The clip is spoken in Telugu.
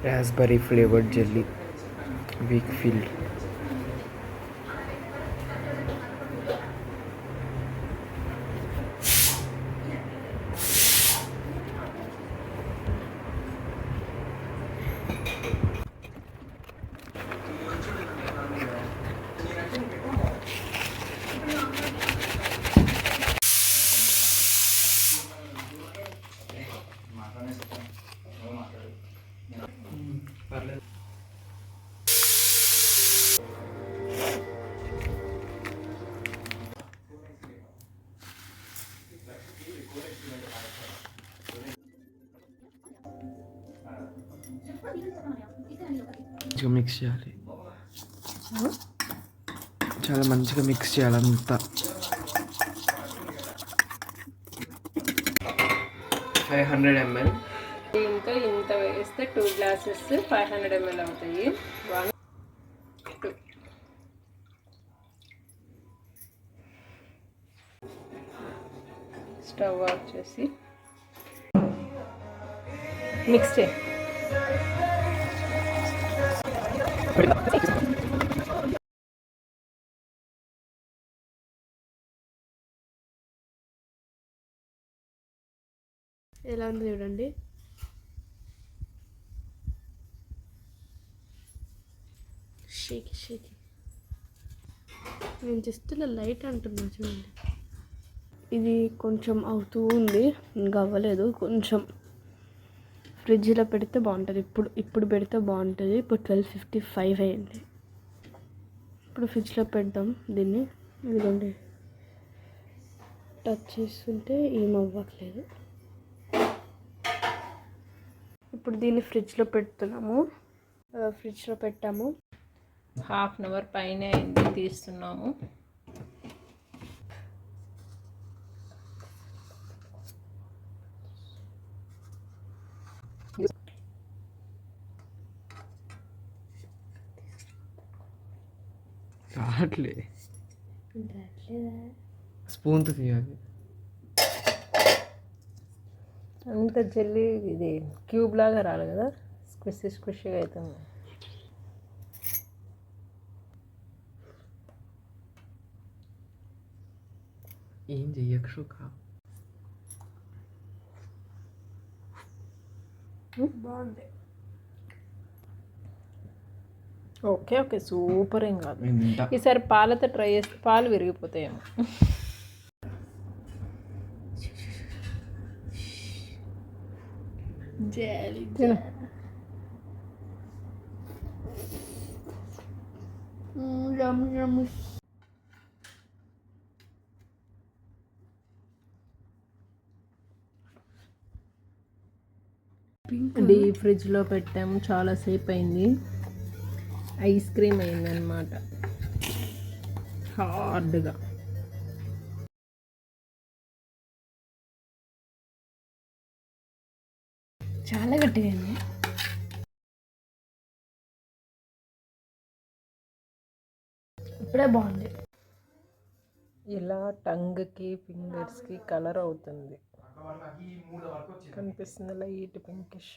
raspberry flavored jelly, Wakefield. మంచిగా మిక్స్ చేయాలి, చాలా మంచిగా మిక్స్ చేయాలంతా. 500 ml. దీంతో ఇంత వేస్తే 2 గ్లాసెస్ 500 ml అవుతాయి. 1 2 స్టవ్ ఆఫ్ చేసి మిక్స్ చేయి. ఎలా ఉంది చూడండి. షేక్ షేక్. నేను జస్ట్ ఇలా లైట్ అంటున్నా చూడండి. ఇది కొంచెం అవుతూ ఉంది, ఇంకా అవ్వలేదు. కొంచెం ఫ్రిడ్జ్లో పెడితే బాగుంటుంది. ఇప్పుడు పెడితే బాగుంటుంది. ఇప్పుడు 12:55 అయింది. ఇప్పుడు ఫ్రిడ్జ్లో పెడదాం దీన్ని. ఇదిగోండి, టచ్ చేస్తుంటే ఏమవ్వట్లేదు. ఇప్పుడు దీన్ని ఫ్రిడ్జ్లో పెడుతున్నాము. ఫ్రిడ్జ్లో పెట్టాము. 1/2 అవర్ పైన అయింది, తీస్తున్నాము. రావట్లే, స్పూన్తో తీయాలి. అంత జెల్లీ ఇది క్యూబ్ లాగా రాలి కదా, స్క్విష్గా అవుతుంది. ఏం చెయ్యకు బాగుంది. Okay okay, super. ఏం కాదు. ఈసారి పాలతో ట్రై చేస్తే పాలు విరిగిపోతాయేమో. తిను. డీప్ ఫ్రిడ్జ్లో పెట్టాము, చాలాసేపు అయింది. ఐస్ క్రీమ్ అయిందనమాట, హార్డ్గా. చాలా గట్టిగా అయింది. ఇప్పుడే బాగుంది. ఇలా టంగ్కి ఫింగర్స్కి కలర్ అవుతుంది. కనిపిస్తుంది లైట్ పింకిష్.